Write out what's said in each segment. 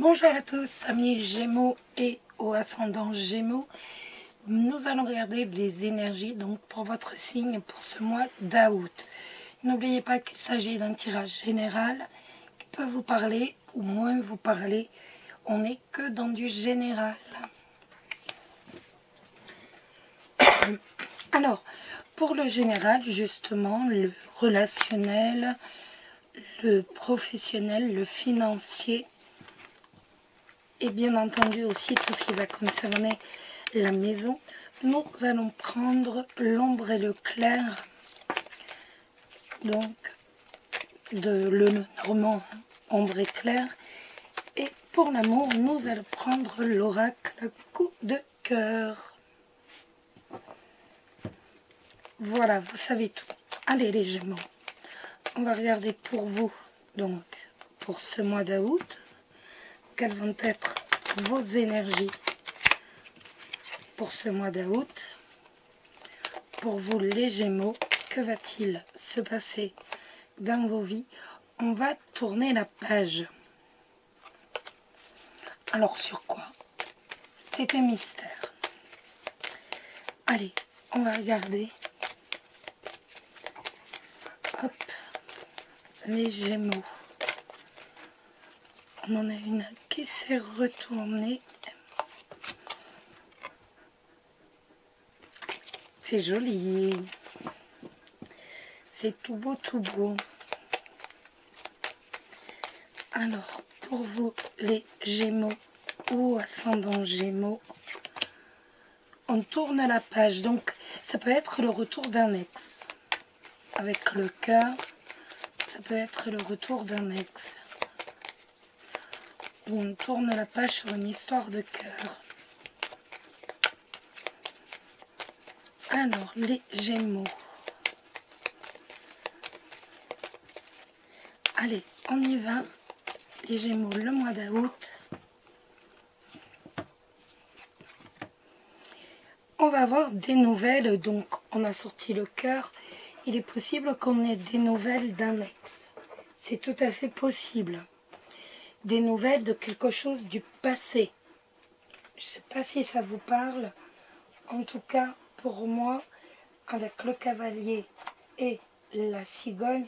Bonjour à tous, amis Gémeaux et au ascendant Gémeaux. Nous allons regarder les énergies donc pour votre signe pour ce mois d'août. N'oubliez pas qu'il s'agit d'un tirage général qui peut vous parler ou moins vous parler. On n'est que dans du général. Alors, pour le général, justement, le relationnel, le professionnel, le financier, et bien entendu aussi tout ce qui va concerner la maison, nous allons prendre l'ombre et le clair, donc de le normand, ombre et clair. Et pour l'amour, nous allons prendre l'oracle coup de cœur. Voilà, vous savez tout. Allez les Gémeaux, on va regarder pour vous, donc pour ce mois d'août. Quelles vont être vos énergies pour ce mois d'août? Pour vous les Gémeaux, que va-t-il se passer dans vos vies? On va tourner la page. Alors sur quoi? C'est un mystère. Allez, on va regarder. Hop, les Gémeaux. On en a une qui s'est retournée. C'est joli. C'est tout beau, tout beau. Alors, pour vous, les Gémeaux ou ascendant Gémeaux, on tourne la page. Donc, ça peut être le retour d'un ex. Avec le cœur, ça peut être le retour d'un ex. On tourne la page sur une histoire de cœur. Alors, les Gémeaux. Allez, on y va. Les Gémeaux, le mois d'août. On va avoir des nouvelles. Donc, on a sorti le cœur. Il est possible qu'on ait des nouvelles d'un ex. C'est tout à fait possible. Des nouvelles de quelque chose du passé. Je ne sais pas si ça vous parle. En tout cas, pour moi, avec le cavalier et la cigogne,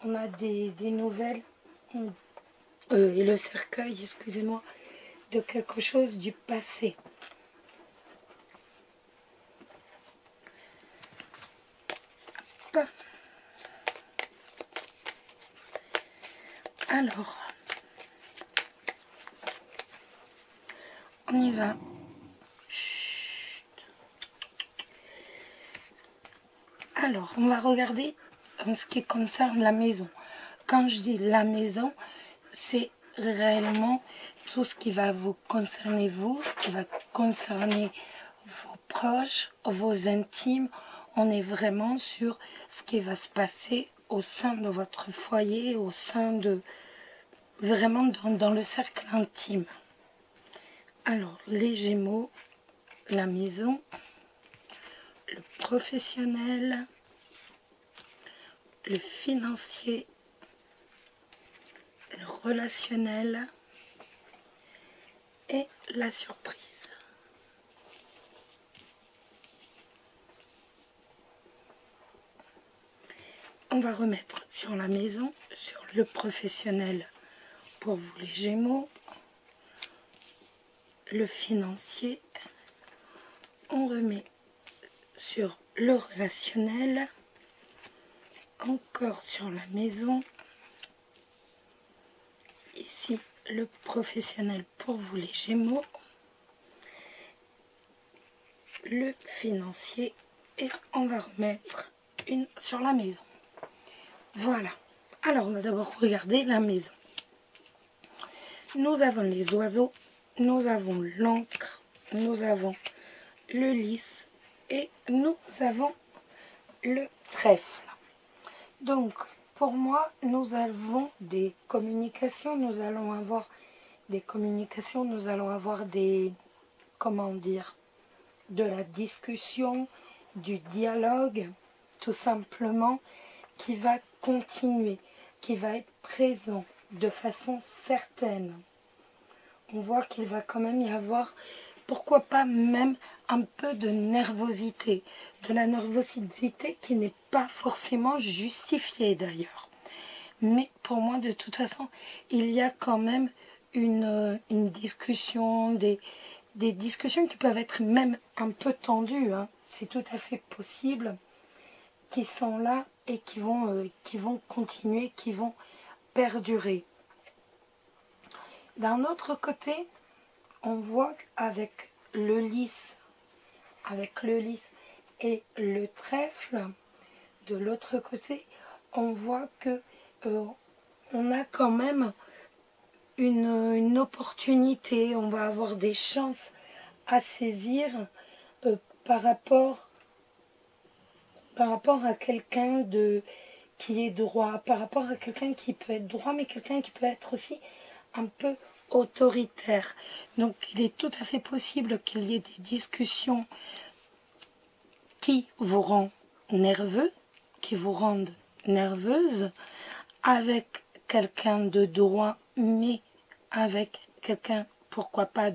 on a des nouvelles, et le cercueil, excusez-moi, de quelque chose du passé. Hop. Alors, on y va. Chut. Alors, on va regarder en ce qui concerne la maison. Quand je dis la maison, c'est réellement tout ce qui va vous concerner vous, ce qui va concerner vos proches, vos intimes. On est vraiment sur ce qui va se passer au sein de votre foyer, au sein de... vraiment dans le cercle intime. Alors, les Gémeaux, la maison, le professionnel, le financier, le relationnel et la surprise. On va remettre sur la maison, sur le professionnel pour vous les Gémeaux, le financier, on remet sur le relationnel, encore sur la maison, ici le professionnel pour vous les Gémeaux, le financier et on va remettre une sur la maison. Voilà, alors on va d'abord regarder la maison. Nous avons les oiseaux, nous avons l'encre, nous avons le lys et nous avons le trèfle. Donc, pour moi, nous avons des communications, nous allons avoir des communications, nous allons avoir des, comment dire, de la discussion, du dialogue, tout simplement, qui va continuer, qui va être présent de façon certaine. on voit qu'il va quand même y avoir, pourquoi pas même un peu de nervosité. De la nervosité qui n'est pas forcément justifiée d'ailleurs. Mais pour moi, de toute façon, il y a quand même une discussion, des discussions qui peuvent être même un peu tendues, hein. C'est tout à fait possible, qui sont là et qui vont continuer, qui vont perdurer. D'un autre côté, on voit avec le lys et le trèfle, de l'autre côté, on voit que on a quand même une opportunité, on va avoir des chances à saisir par rapport à quelqu'un qui est droit, par rapport à quelqu'un qui peut être droit, mais quelqu'un qui peut être aussi un peu autoritaire. Donc il est tout à fait possible qu'il y ait des discussions qui vous rendent nerveux, qui vous rendent nerveuse, avec quelqu'un de droit, mais avec quelqu'un, pourquoi pas,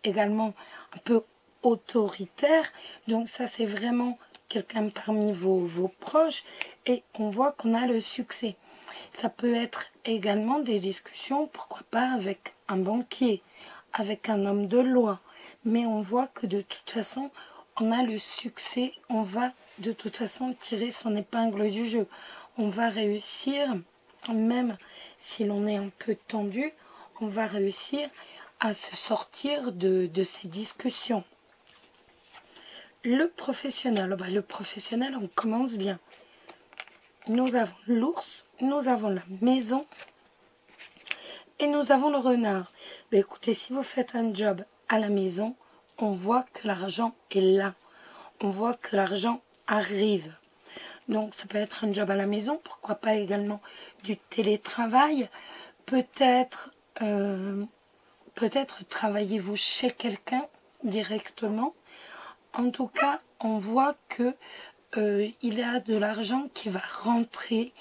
également un peu autoritaire. Donc ça, c'est vraiment quelqu'un parmi vos proches, et on voit qu'on a le succès. Ça peut être également des discussions, pourquoi pas, avec un banquier, avec un homme de loi, mais on voit que de toute façon, on a le succès, on va de toute façon tirer son épingle du jeu. On va réussir, même si l'on est un peu tendu, on va réussir à se sortir de ces discussions. Le professionnel, le professionnel, on commence bien. Nous avons l'ours, nous avons la maison et nous avons le renard. Écoutez, si vous faites un job à la maison, on voit que l'argent est là. On voit que l'argent arrive. Donc ça peut être un job à la maison, pourquoi pas également du télétravail. Peut-être travaillez-vous chez quelqu'un directement. En tout cas, on voit que il y a de l'argent qui va rentrer.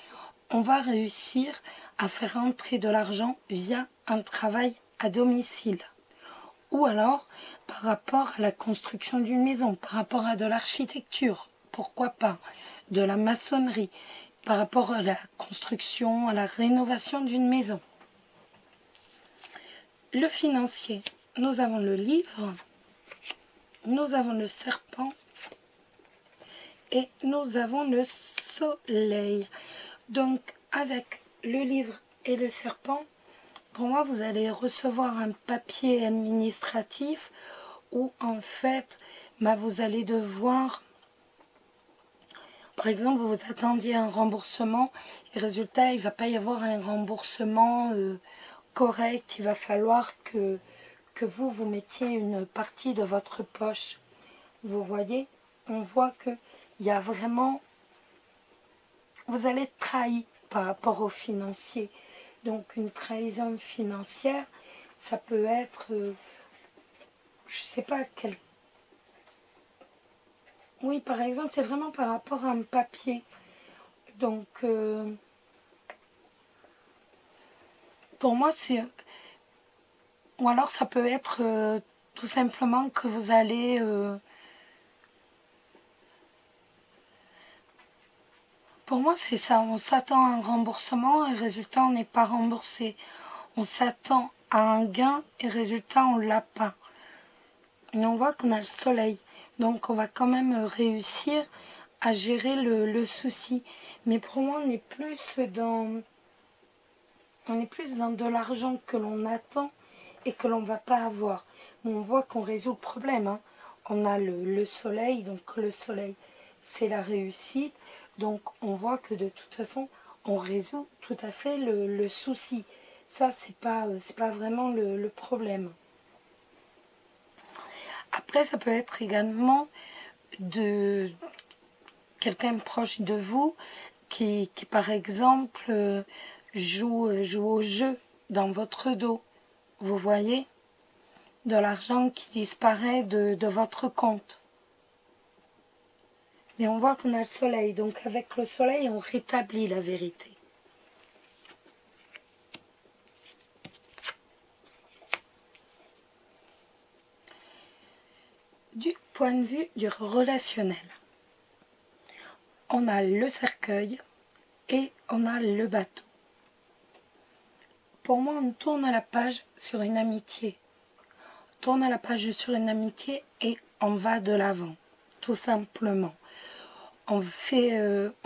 On va réussir à faire rentrer de l'argent via un travail à domicile. Ou alors par rapport à la construction d'une maison, par rapport à de l'architecture, pourquoi pas, de la maçonnerie, par rapport à la construction, à la rénovation d'une maison. Le financier, nous avons le livre, nous avons le serpent et nous avons le soleil. Donc avec le livre et le serpent, pour moi vous allez recevoir un papier administratif où en fait vous allez devoir, par exemple vous vous attendiez à un remboursement et résultat il ne va pas y avoir un remboursement correct, il va falloir que vous mettiez une partie de votre poche. Vous voyez, on voit que il y a vraiment, vous allez être trahi par rapport aux financiers. Donc une trahison financière, ça peut être, je sais pas quel. Oui, par exemple, c'est vraiment par rapport à un papier. Donc pour moi, c'est... Ou alors ça peut être tout simplement que vous allez... Pour moi, c'est ça. On s'attend à un remboursement et résultat, on n'est pas remboursé. On s'attend à un gain et résultat, on ne l'a pas. Et on voit qu'on a le soleil. Donc, on va quand même réussir à gérer le souci. Mais pour moi, on est plus dans de l'argent que l'on attend et que l'on ne va pas avoir. Mais on voit qu'on résout le problème, hein. On a le soleil, donc le soleil, c'est la réussite. Donc on voit que de toute façon, on résout tout à fait le souci. Ça, c'est pas vraiment le problème. Après, ça peut être également de quelqu'un proche de vous qui par exemple, joue au jeu dans votre dos. Vous voyez, de l'argent qui disparaît de votre compte. Mais on voit qu'on a le soleil, donc avec le soleil, on rétablit la vérité. Du point de vue du relationnel, on a le cercueil et on a le bateau. Pour moi, on tourne la page sur une amitié. On tourne la page sur une amitié et on va de l'avant, tout simplement. On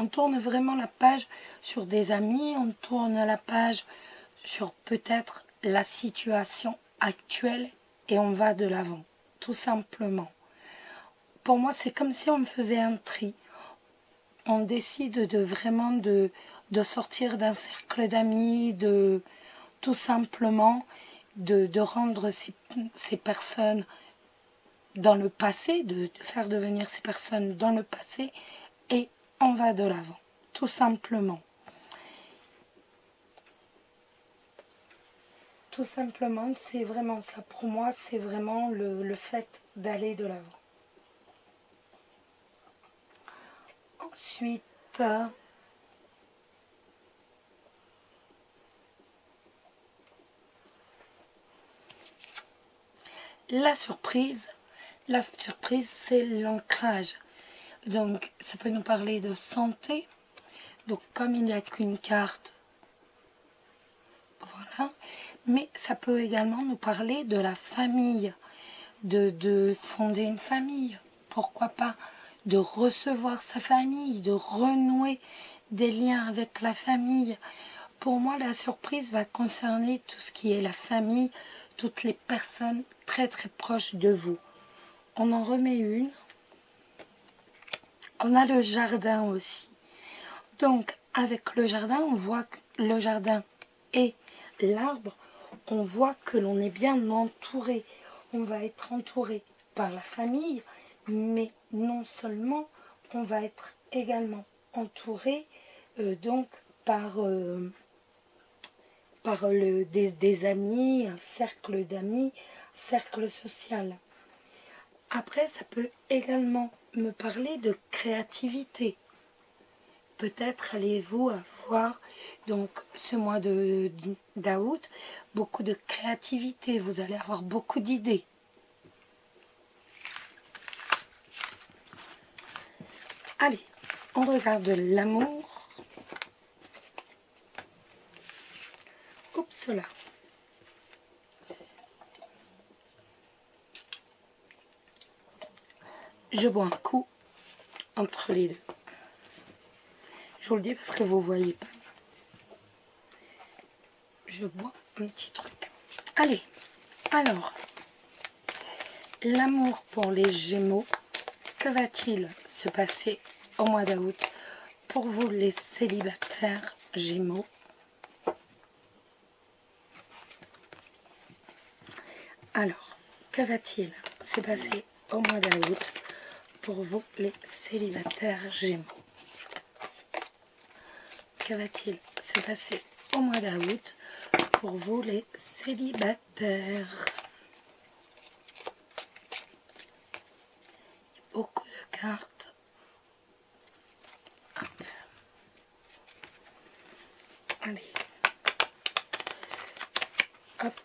tourne vraiment la page sur des amis, on tourne la page sur peut-être la situation actuelle et on va de l'avant, tout simplement. Pour moi, c'est comme si on faisait un tri. On décide vraiment de sortir d'un cercle d'amis, de tout simplement de rendre ces personnes dans le passé, de faire devenir ces personnes dans le passé, et on va de l'avant, tout simplement. Tout simplement, c'est vraiment ça. Pour moi, c'est vraiment le fait d'aller de l'avant. Ensuite, la surprise, c'est l'ancrage. Donc, ça peut nous parler de santé. Donc, comme il n'y a qu'une carte, voilà. Mais ça peut également nous parler de la famille, de fonder une famille. Pourquoi pas de recevoir sa famille, de renouer des liens avec la famille. Pour moi, la surprise va concerner tout ce qui est la famille, toutes les personnes très très proches de vous. On en remet une. On a le jardin aussi. Donc, avec le jardin, on voit que le jardin et l'arbre, on voit que l'on est bien entouré. On va être entouré par la famille, mais non seulement, on va être également entouré donc par des amis, un cercle d'amis, cercle social. Après, ça peut également me parler de créativité. Peut-être allez-vous avoir, donc ce mois d'août, beaucoup de créativité. Vous allez avoir beaucoup d'idées. Allez, on regarde l'amour. Oups là. Je bois un coup entre les deux. Je vous le dis parce que vous ne voyez pas. Je bois un petit truc. Allez, alors, l'amour pour les Gémeaux, que va-t-il se passer au mois d'août pour vous les célibataires Gémeaux? Alors, que va-t-il se passer au mois d'août pour vous les célibataires Gémeaux? Que va-t-il se passer au mois d'août pour vous les célibataires? Beaucoup de cartes. Hop. Allez. Hop.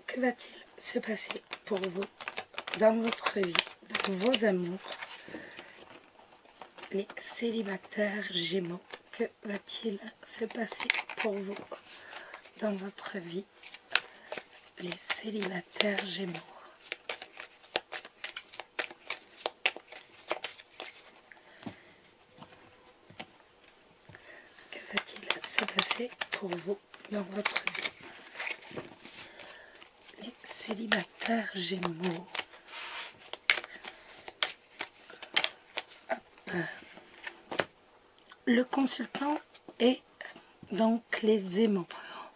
Que va-t-il se passer pour vous dans votre vie, dans vos amours, les célibataires Gémeaux? Que va-t-il se passer pour vous dans votre vie, les célibataires Gémeaux? Que va-t-il se passer pour vous dans votre vie, les célibataires Gémeaux? Hop. Le consultant est donc les aimants.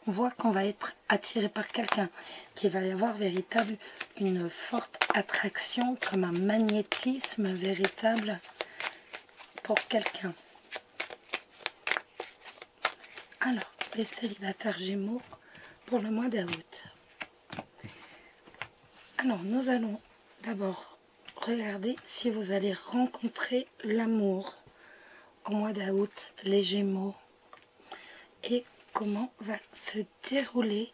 On voit qu'on va être attiré par quelqu'un, qu'il va y avoir véritable une forte attraction, comme un magnétisme véritable pour quelqu'un. Alors, les célibataires Gémeaux pour le mois d'août. Alors, nous allons d'abord regarder si vous allez rencontrer l'amour au mois d'août, les Gémeaux, et comment va se dérouler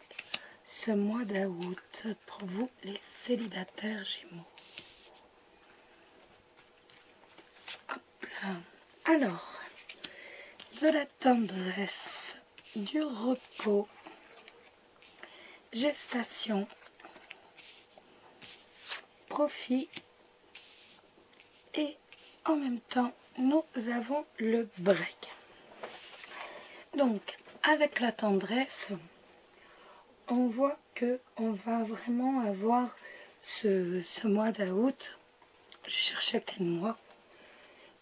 ce mois d'août pour vous les célibataires Gémeaux. Hop là. Alors, de la tendresse, du repos, gestation, profit et en même temps nous avons le break. Donc avec la tendresse, on voit que on va vraiment avoir ce mois d'août. Je cherchais quel mois.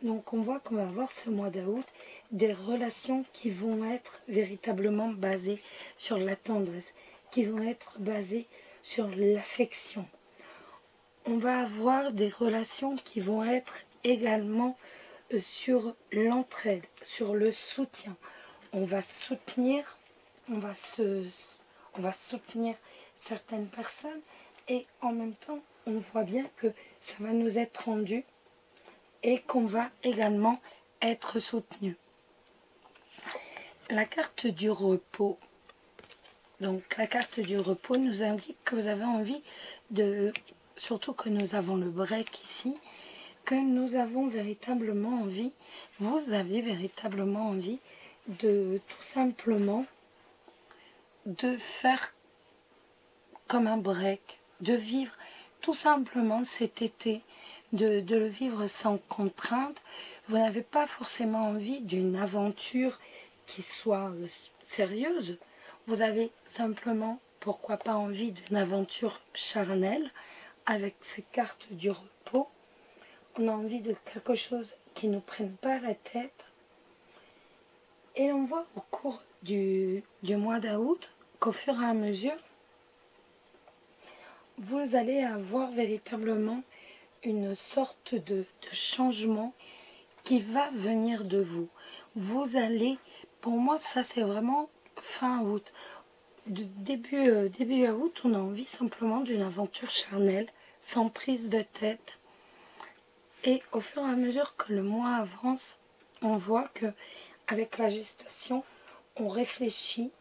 Donc on voit qu'on va avoir ce mois d'août des relations qui vont être véritablement basées sur la tendresse, qui vont être basées sur l'affection. On va avoir des relations qui vont être également sur l'entraide, sur le soutien. On va soutenir, on va soutenir certaines personnes et en même temps, on voit bien que ça va nous être rendu et qu'on va également être soutenu. La carte du repos. Donc la carte du repos nous indique que vous avez envie de, surtout que nous avons le break ici, que nous avons véritablement envie, vous avez véritablement envie de tout simplement de faire comme un break, de vivre tout simplement cet été, de le vivre sans contrainte. Vous n'avez pas forcément envie d'une aventure qui soit sérieuse. Vous avez simplement, pourquoi pas, envie d'une aventure charnelle avec ces cartes du repos. On a envie de quelque chose qui ne nous prenne pas la tête. Et on voit au cours du mois d'août qu'au fur et à mesure, vous allez avoir véritablement une sorte de changement qui va venir de vous. Vous allez, pour moi ça c'est vraiment fin août. Début août, on a envie simplement d'une aventure charnelle, sans prise de tête. Et au fur et à mesure que le mois avance, on voit que avec la gestation, on réfléchit.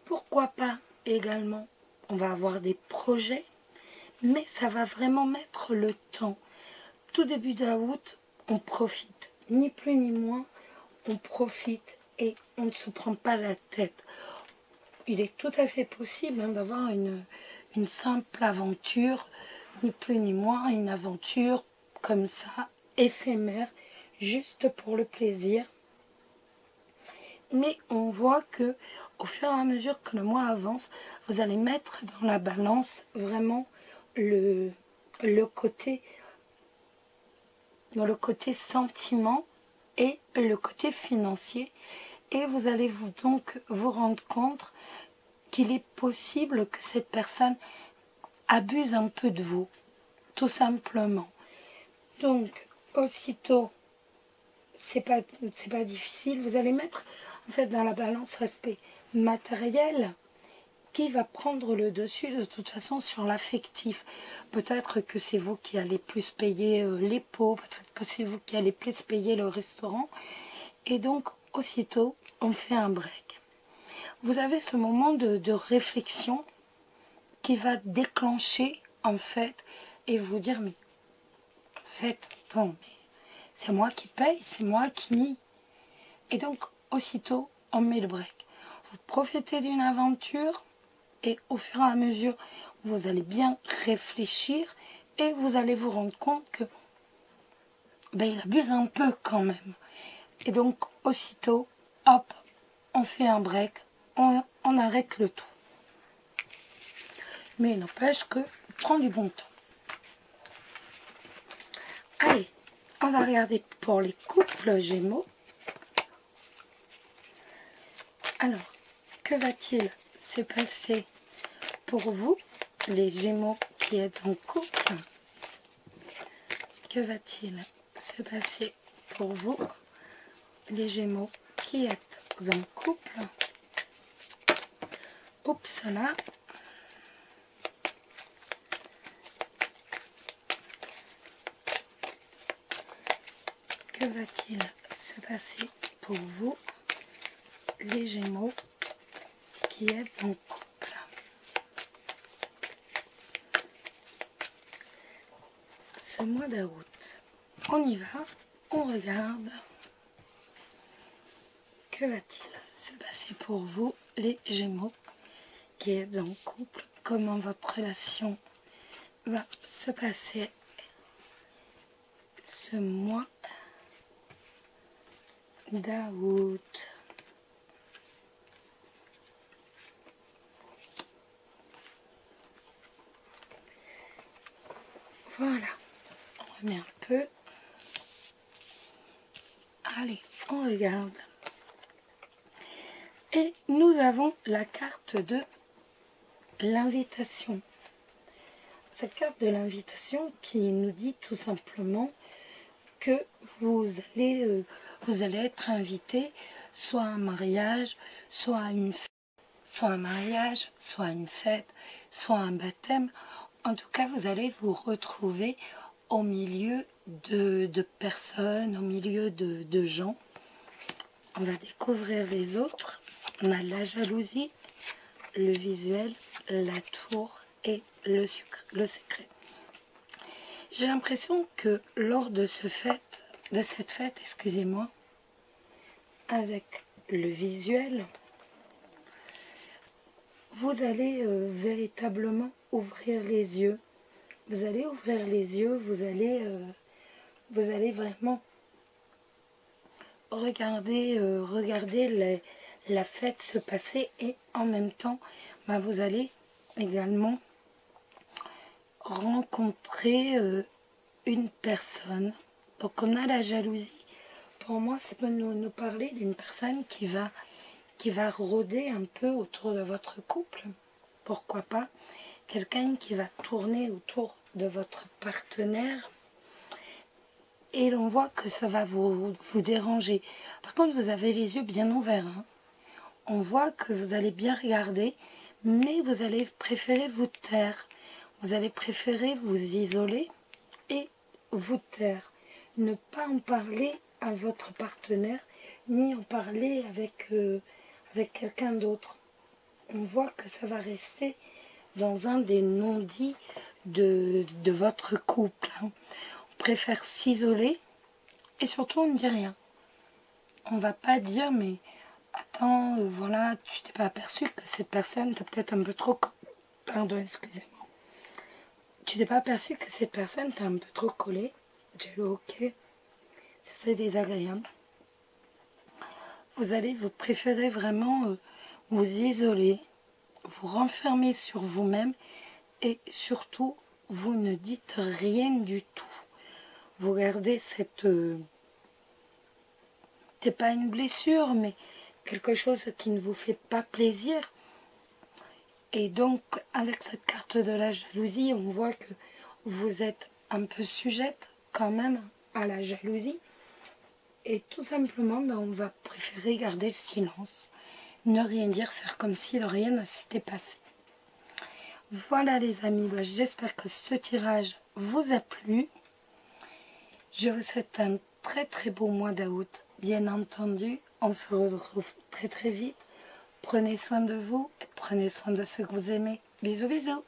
Pourquoi pas également, on va avoir des projets, mais ça va vraiment mettre le temps. Tout début d'août, on profite, ni plus ni moins, on profite et on ne se prend pas la tête. Il est tout à fait possible d'avoir une simple aventure, ni plus ni moins, une aventure comme ça, éphémère, juste pour le plaisir. Mais on voit que au fur et à mesure que le mois avance, vous allez mettre dans la balance vraiment le côté sentiment et le côté financier. Et vous allez donc vous rendre compte qu'il est possible que cette personne abuse un peu de vous, tout simplement. Donc, aussitôt, c'est pas difficile. Vous allez mettre en fait dans la balance l'aspect matériel qui va prendre le dessus de toute façon sur l'affectif. Peut-être que c'est vous qui allez plus payer les pots, peut-être que c'est vous qui allez plus payer le restaurant. Et donc, aussitôt, on fait un break. Vous avez ce moment de réflexion qui va déclencher, en fait, et vous dire, mais, en fait, attends, mais c'est moi qui paye, c'est moi qui... Et donc, aussitôt, on met le break. Vous profitez d'une aventure, et au fur et à mesure, vous allez bien réfléchir, et vous allez vous rendre compte que, ben, il abuse un peu quand même. Et donc, aussitôt, hop, on fait un break, on arrête le tout. Mais il n'empêche que prend du bon temps. Allez, on va regarder pour les couples Gémeaux. Alors, que va-t-il se passer pour vous, les Gémeaux qui êtes en couple? Que va-t-il se passer pour vous, les Gémeaux qui êtes en couple? Oups là. Que va-t-il se passer pour vous, les Gémeaux qui êtes en couple? ce mois d'août. On y va, on regarde. Que va-t-il se passer pour vous, les Gémeaux, qui êtes en couple? Comment votre relation va se passer ce mois d'août? Voilà, on remet un peu. Allez, on regarde. Et nous avons la carte de l'invitation. Cette carte de l'invitation qui nous dit tout simplement que vous allez être invité soit à un mariage, soit à une fête, soit un mariage, soit une fête, soit un baptême. En tout cas, vous allez vous retrouver au milieu de personnes, au milieu de gens. On va découvrir les autres. On a la jalousie, le visuel, la tour et le secret. J'ai l'impression que lors de cette fête, excusez-moi, avec le visuel, vous allez véritablement ouvrir les yeux. Vous allez ouvrir les yeux, vous allez vraiment regarder la fête se passer et en même temps, vous allez également rencontrer une personne. Donc on a la jalousie. Pour moi, ça peut nous parler d'une personne qui va rôder un peu autour de votre couple. Pourquoi pas quelqu'un qui va tourner autour de votre partenaire. Et l'on voit que ça va vous déranger. Par contre, vous avez les yeux bien ouverts. Hein. On voit que vous allez bien regarder, mais vous allez préférer vous taire. Vous allez préférer vous isoler et vous taire. Ne pas en parler à votre partenaire, ni en parler avec quelqu'un d'autre. On voit que ça va rester dans un des non-dits de votre couple. Hein. On préfère s'isoler et surtout on ne dit rien. On ne va pas dire mais attends, voilà, tu t'es pas aperçu que cette personne t'a peut-être un peu trop... Pardon, excusez-moi. Tu t'es pas aperçu que cette personne t'a un peu trop collé. J'ai le ok. C'est désagréable. Vous préférez vraiment vous isoler, vous renfermer sur vous-même et surtout, vous ne dites rien du tout. Vous gardez cette... c'est pas une blessure, mais quelque chose qui ne vous fait pas plaisir. Et donc, avec cette carte de la jalousie, on voit que vous êtes un peu sujette quand même à la jalousie. Et tout simplement, on va préférer garder le silence. Ne rien dire, faire comme si rien ne s'était passé. Voilà les amis, j'espère que ce tirage vous a plu. Je vous souhaite un très très beau mois d'août. Bien entendu, on se retrouve très très vite. Prenez soin de vous et prenez soin de ceux que vous aimez. Bisous bisous.